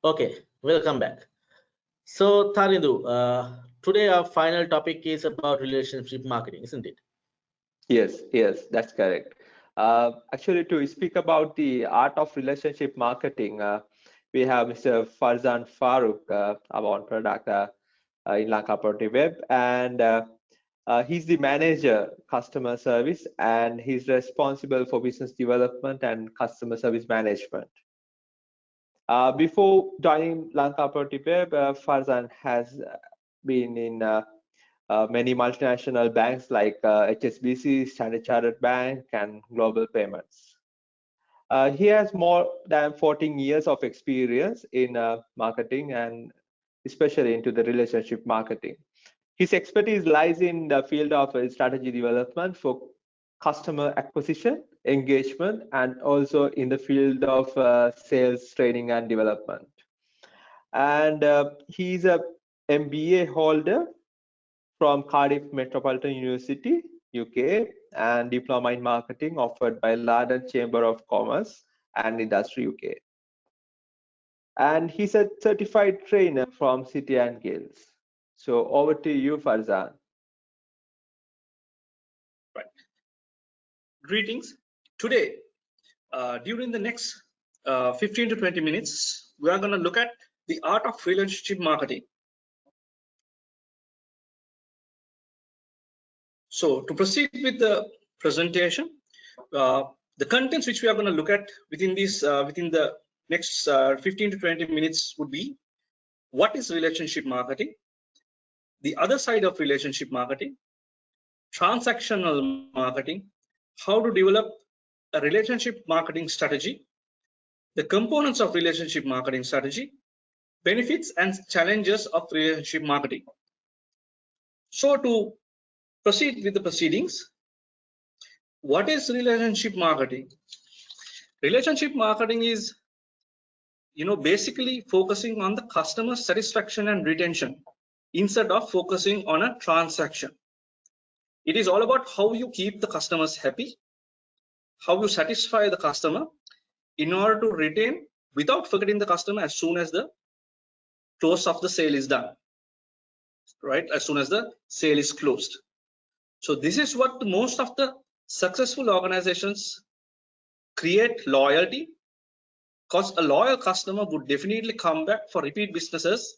Okay, welcome back. So, Tharindu, today our final topic is about relationship marketing, isn't it? Yes, that's correct. Actually, to speak about the art of relationship marketing, we have Mr. Farzan Farooq, our product in Lanka Property Web, and he's the manager customer service, and he's responsible for business development and customer service management. Before joining Lanka Property Web, Farzan has been in many multinational banks like HSBC, Standard Chartered Bank, and Global Payments. He has more than 14 years of experience in marketing and especially into the relationship marketing. His expertise lies in the field of strategy development for customer acquisition, engagement, and also in the field of sales training and development. And he's a MBA holder from Cardiff Metropolitan University, UK, and diploma in marketing offered by London Chamber of Commerce and Industry, UK. And he's a certified trainer from City and Guilds. So over to you, Farzan. Right. Greetings. Today, during the next 15 to 20 minutes, we are going to look at the art of relationship marketing. So to proceed with the presentation, the contents which we are going to look at within the next 15 to 20 minutes would be: what is relationship marketing, the other side of relationship marketing, transactional marketing, how to develop a relationship marketing strategy, the components of relationship marketing strategy, benefits and challenges of relationship marketing. So to proceed with the proceedings, what is relationship marketing? Relationship marketing is, basically focusing on the customer satisfaction and retention instead of focusing on a transaction. It is all about how you keep the customers happy, how you satisfy the customer in order to retain without forgetting the customer as soon as the close of the sale is done, right? As soon as the sale is closed. So this is what most of the successful organizations create: loyalty, because a loyal customer would definitely come back for repeat businesses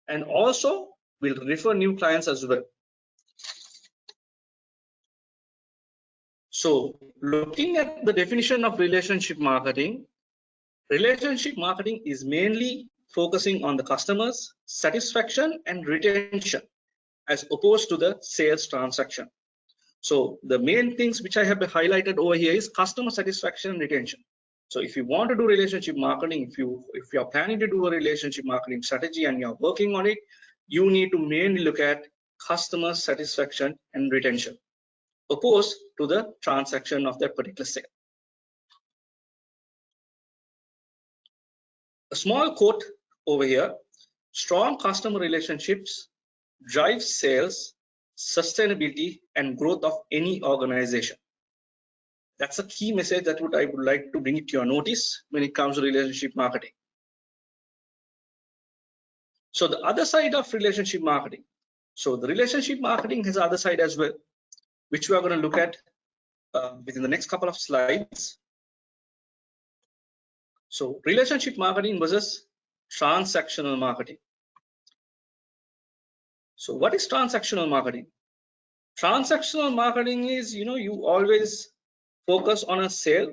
and also will refer new clients as well. So looking at the definition of relationship marketing is mainly focusing on the customer's satisfaction and retention as opposed to the sales transaction. So the main things which I have highlighted over here is customer satisfaction and retention. So if you want to do relationship marketing, if you are planning to do a relationship marketing strategy and you're working on it, you need to mainly look at customer satisfaction and retention opposed to the transaction of that particular sale. A small quote over here: strong customer relationships drive sales, sustainability, and growth of any organization. That's a key message that I would like to bring it to your notice when it comes to relationship marketing. So the other side of relationship marketing. So the relationship marketing has the other side as well, which we are going to look at within the next couple of slides. So relationship marketing versus transactional marketing. So what is transactional marketing? Transactional marketing is, you always focus on a sale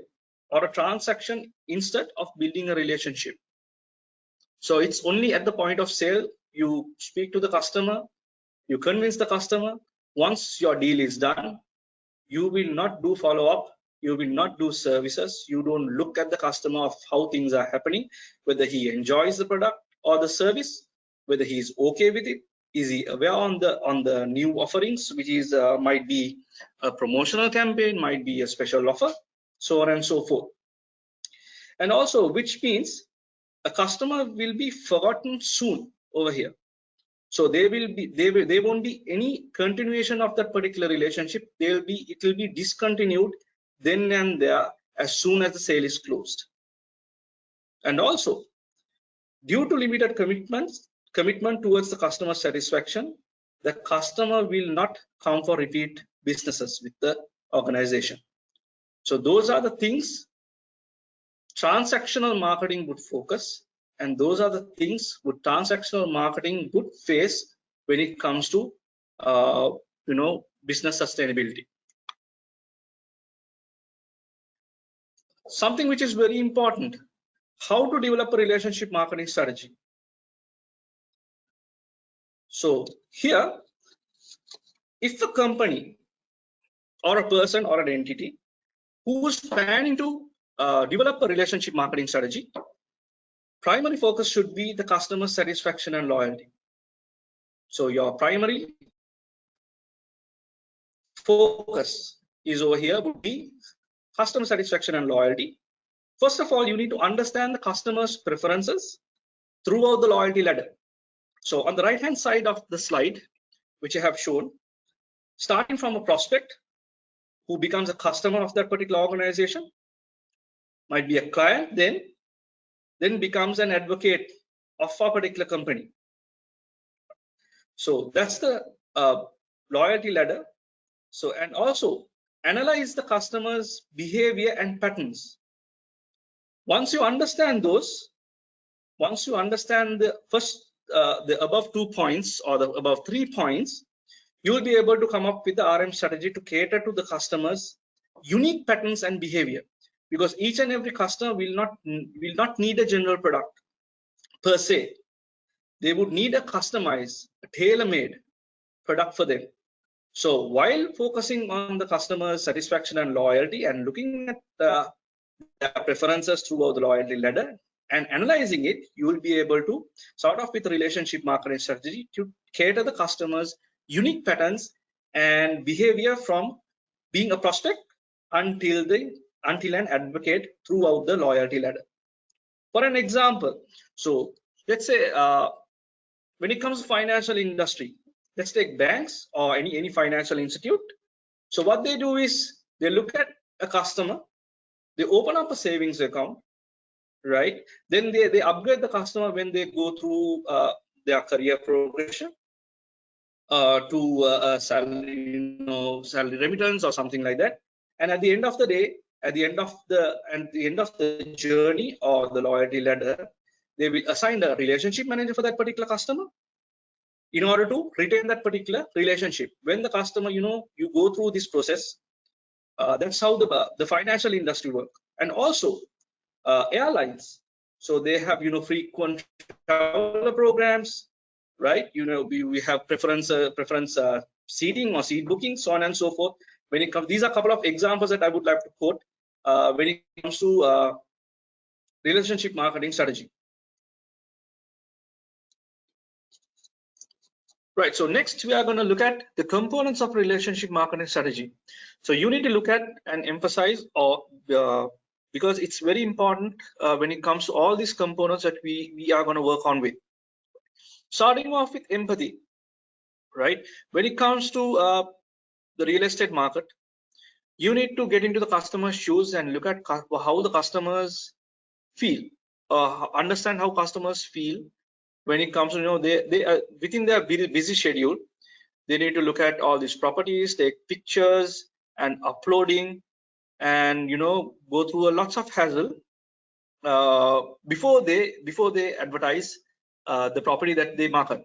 or a transaction instead of building a relationship. So it's only at the point of sale you speak to the customer, you convince the customer. Once your deal is done, you will not do follow-up, you will not do services, you don't look at the customer of how things are happening, whether he enjoys the product or the service, whether he is okay with it, is he aware on the new offerings, which is might be a promotional campaign, might be a special offer, so on and so forth. And also, which means a customer will be forgotten soon over here. So there won't be any continuation of that particular relationship. It will be discontinued then and there as soon as the sale is closed. And also, Due to limited commitment towards the customer satisfaction, the customer will not come for repeat businesses with the organization. So those are the things transactional marketing would focus, and those are the things would transactional marketing would face when it comes to business sustainability. Something which is very important: how to develop a relationship marketing strategy. So here, if a company or a person or an entity who is planning to develop a relationship marketing strategy, primary focus should be the customer satisfaction and loyalty. So your primary focus is over here would be customer satisfaction and loyalty. First of all, you need to understand the customer's preferences throughout the loyalty ladder. So on the right hand side of the slide, which I have shown, starting from a prospect who becomes a customer of that particular organization, might be a client, then becomes an advocate of a particular company. So that's the loyalty ladder. So, and also analyze the customer's behavior and patterns. Once you understand those, once you understand the first, the above 2 points or the above 3 points, you will be able to come up with the RM strategy to cater to the customer's unique patterns and behavior, because each and every customer will not need a general product per se. They would need a customized, tailor-made product for them. So while focusing on the customer satisfaction and loyalty and looking at their preferences throughout the loyalty ladder and analyzing it, you will be able to start off with a relationship marketing strategy to cater the customer's unique patterns and behavior from being a prospect until an advocate throughout the loyalty ladder. For an example, so let's say when it comes to financial industry, let's take banks or any financial institute. So what they do is they look at a customer, they open up a savings account, right? Then they upgrade the customer when they go through their career progression to salary, salary remittance or something like that. And at the end of the day, at the end of the journey or the loyalty ladder, they will assign a relationship manager for that particular customer in order to retain that particular relationship. When the customer, you go through this process, that's how the financial industry work. And also airlines, so they have frequent traveler programs, right? We have preference seating or seat booking, so on and so forth. When it comes, these are a couple of examples that I would like to quote when it comes to relationship marketing strategy. Right, so next we are going to look at the components of relationship marketing strategy. So you need to look at and emphasize, because it's very important when it comes to all these components that we are going to work on with. Starting off with empathy, right? When it comes to the real estate market, you need to get into the customer's shoes and look at how the customers feel, understand how customers feel when it comes to, they are within their busy schedule. They need to look at all these properties, take pictures and uploading, and go through lots of hassle before they advertise the property that they market.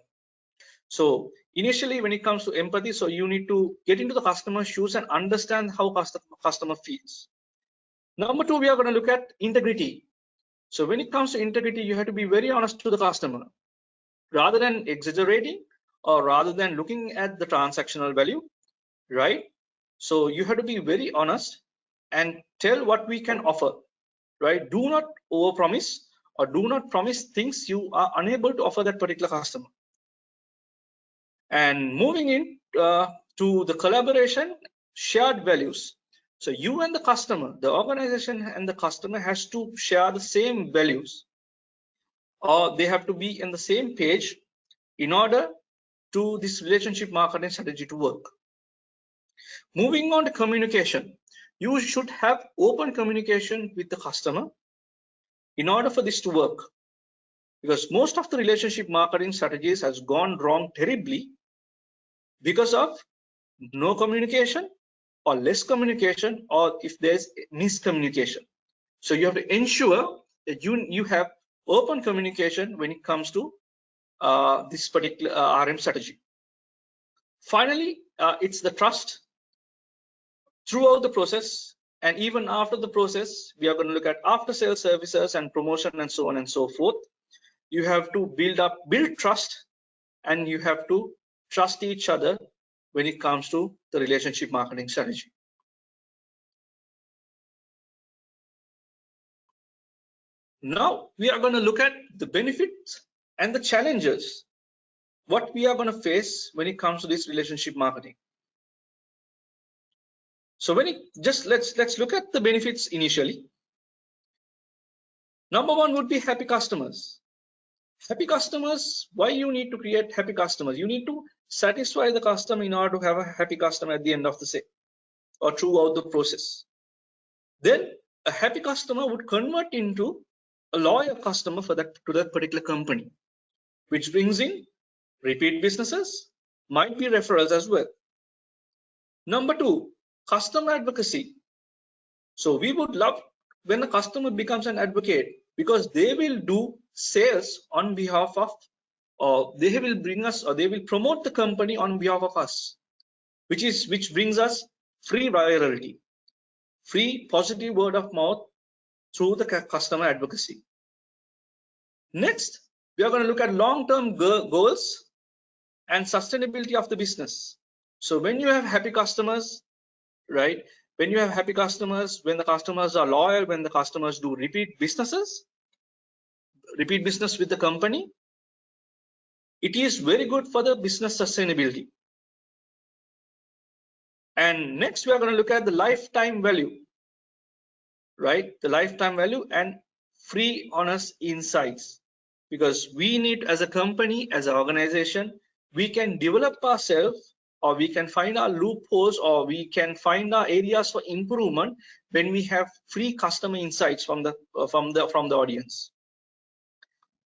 So initially, when it comes to empathy, so you need to get into the customer's shoes and understand how customer feels. Number 2, we are going to look at integrity. So when it comes to integrity, you have to be very honest to the customer, rather than exaggerating or rather than looking at the transactional value, right? So you have to be very honest and tell what we can offer, right? Do not overpromise or do not promise things you are unable to offer that particular customer. And moving in to the collaboration, shared values. So you and the customer, the organization and the customer has to share the same values, or they have to be in the same page in order to this relationship marketing strategy to work. Moving on to communication, you should have open communication with the customer in order for this to work. because most of the relationship marketing strategies has gone wrong terribly because of no communication or less communication, or if there's miscommunication. So you have to ensure that you have open communication when it comes to this particular RM strategy. Finally, it's the trust throughout the process, and even after the process. We are going to look at after sales services and promotion and so on and so forth. You have to build trust, and you have to trust each other when it comes to the relationship marketing strategy. Now we are going to look at the benefits and the challenges, what we are going to face when it comes to this relationship marketing. So let's look at the benefits initially. Number one would be happy customers. Happy customers, why you need to create happy customers? You need to satisfy the customer in order to have a happy customer at the end of the sale or throughout the process. Then a happy customer would convert into a loyal customer to that particular company, which brings in repeat businesses, might be referrals as well. Number two, customer advocacy. So we would love when the customer becomes an advocate, because they will do sales on behalf of, or they will bring us, or they will promote the company on behalf of us, which brings us free virality, free positive word of mouth through the customer advocacy. Next, we are going to look at long-term goals and sustainability of the business. So when you have happy customers, right? When you have happy customers, when the customers are loyal, when the customers do repeat business with the company, it is very good for the business sustainability. And next, we are going to look at the lifetime value, right? The lifetime value and free honest insights, because we need, as a company, as an organization, we can develop ourselves, or we can find our loopholes, or we can find our areas for improvement when we have free customer insights from the audience.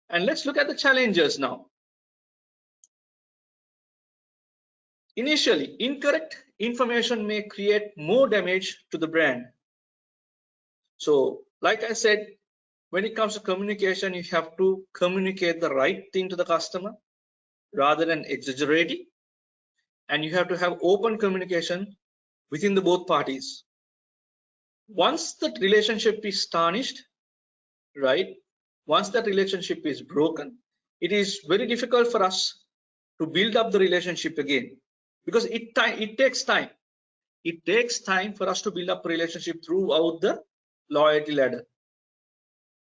And let's look at the challenges now. Initially, incorrect information may create more damage to the brand. So, like I said, when it comes to communication, you have to communicate the right thing to the customer rather than exaggerating. And you have to have open communication within the both parties. Once that relationship is tarnished, right? Once that relationship is broken, it is very difficult for us to build up the relationship again, because it takes time. It takes time for us to build up a relationship throughout the loyalty ladder.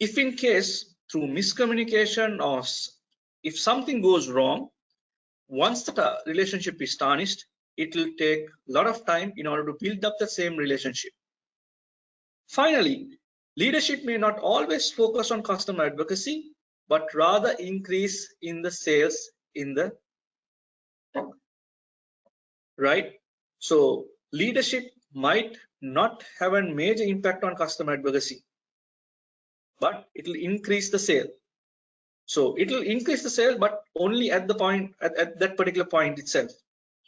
If in case through miscommunication, or if something goes wrong, once the relationship is tarnished, it will take a lot of time in order to build up the same relationship. Finally, leadership may not always focus on customer advocacy, but rather increase in the sales in the right. So leadership might not have a major impact on customer advocacy, but it will increase the sale. So it will increase the sale, but only at the point, at that particular point itself,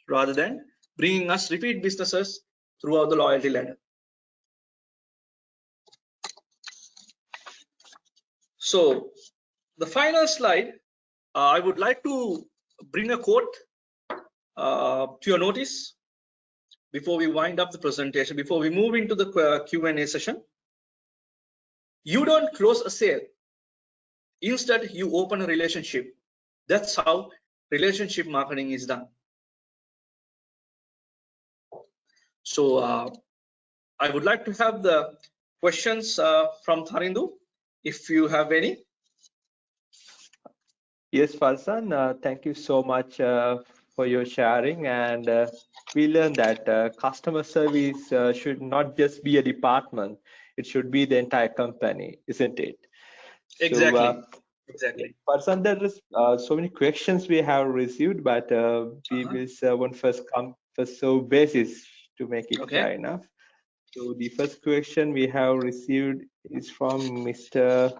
rather than bringing us repeat businesses throughout the loyalty ladder. So the final slide, I would like to bring a quote to your notice before we wind up the presentation, before we move into the Q&A session. You don't close a sale. Instead, you open a relationship. That's how relationship marketing is done. So I would like to have the questions from Tharindu, if you have any. Yes, Farzan, thank you so much for your sharing. And we learned that customer service should not just be a department, it should be the entire company, isn't it? Exactly. So, exactly. Farzan, there is so many questions we have received, but we will one first come first so basis to make it fair enough. So the first question we have received is from Mr.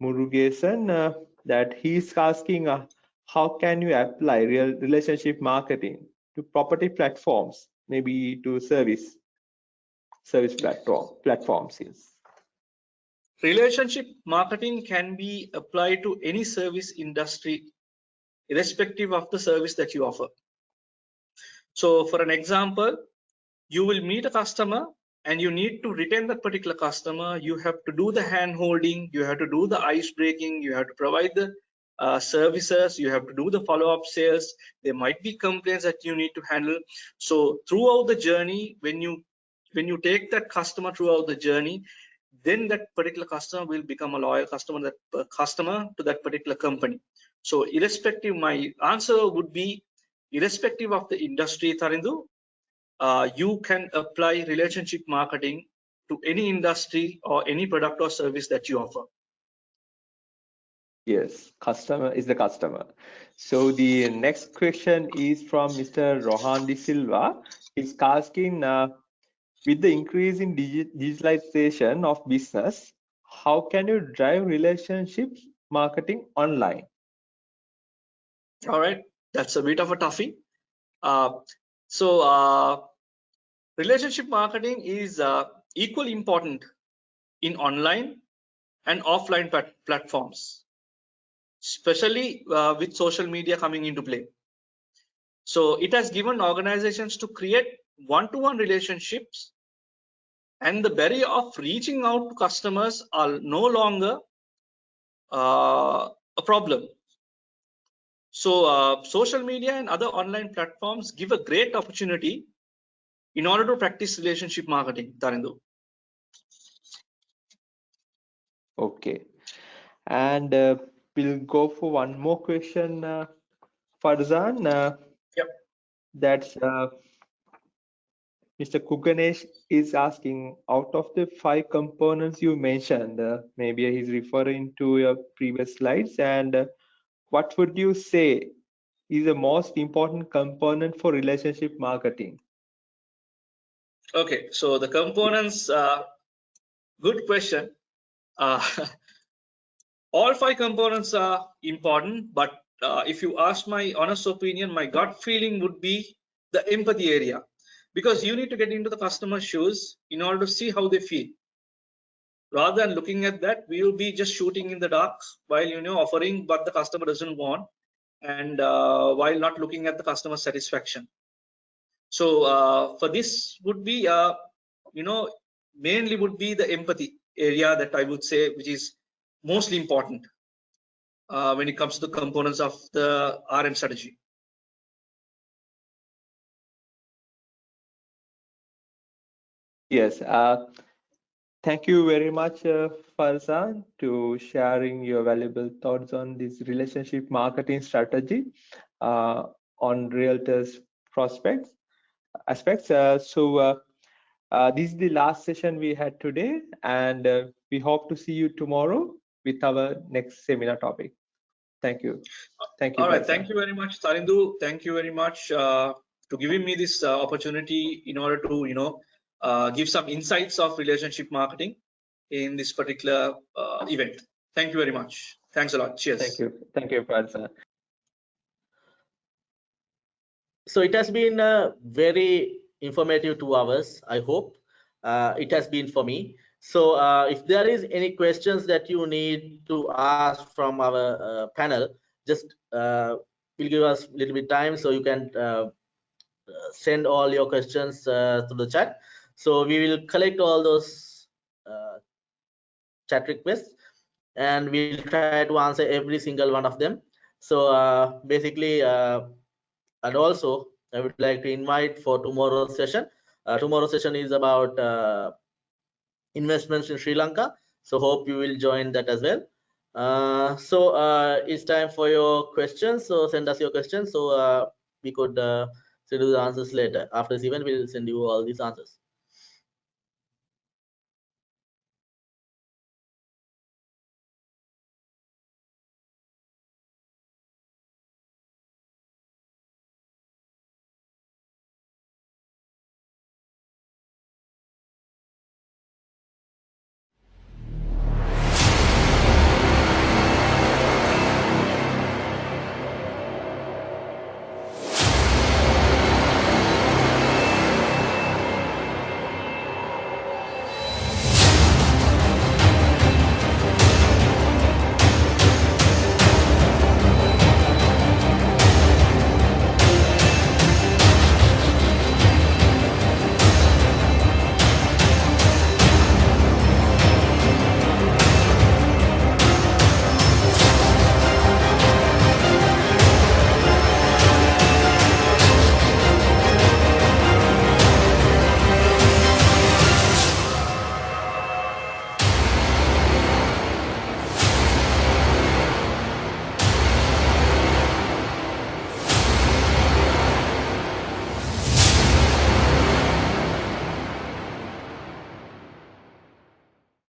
Murugesan that he's asking how can you apply real relationship marketing to property platforms, maybe to service platforms. Yes. Relationship marketing can be applied to any service industry, irrespective of the service that you offer. So for an example, you will meet a customer and you need to retain that particular customer. You have to do the hand holding, you have to do the ice breaking, you have to provide the services, you have to do the follow-up sales. There might be complaints that you need to handle. So throughout the journey, when you take that customer throughout the journey, then that particular customer will become a loyal customer, customer to that particular company. So irrespective, my answer would be irrespective of the industry, Tarindu, you can apply relationship marketing to any industry or any product or service that you offer. Yes, customer is the customer. So the next question is from Mr. Rohan De Silva. He's asking, with the increase in digitalization of business, how can you drive relationships marketing online? All right, that's a bit of a toughie. So relationship marketing is equally important in online and offline platforms, especially with social media coming into play. So it has given organizations to create one-to-one relationships, and the barrier of reaching out to customers are no longer a problem. So social media and other online platforms give a great opportunity in order to practice relationship marketing, Tarindu. Okay, and we'll go for one more question, Farzan. Yep. That's Mr. Kuganesh is asking, out of the 5 components you mentioned, maybe he's referring to your previous slides, and what would you say is the most important component for relationship marketing? Okay, so the components, good question. All 5 components are important, but if you ask my honest opinion, my gut feeling would be the empathy area, because you need to get into the customer's shoes in order to see how they feel. Rather than looking at that, we will be just shooting in the dark while offering what the customer doesn't want, and while not looking at the customer satisfaction. So for this would be mainly would be the empathy area that I would say, which is mostly important when it comes to the components of the RM strategy. Yes, thank you very much, Farzan, to sharing your valuable thoughts on this relationship marketing strategy on realtors prospects aspects. This is the last session we had today, and we hope to see you tomorrow with our next seminar topic. Thank you. Thank you. All right. Thank you very much, Tarindu. Thank you very much to giving me this opportunity in order to give some insights of relationship marketing in this particular event. Thank you very much. Thanks a lot. Cheers. Thank you. Thank you, Farzan. So it has been very informative 2 hours, I hope. It has been for me. So if there is any questions that you need to ask from our panel, just will give us a little bit time so you can send all your questions through the chat. So we will collect all those chat requests and we'll try to answer every single one of them. So basically, and also I would like to invite for tomorrow's session. Tomorrow's session is about investments in Sri Lanka. So hope you will join that as well. It's time for your questions. So send us your questions so we could send you the answers later. After this event, we'll send you all these answers.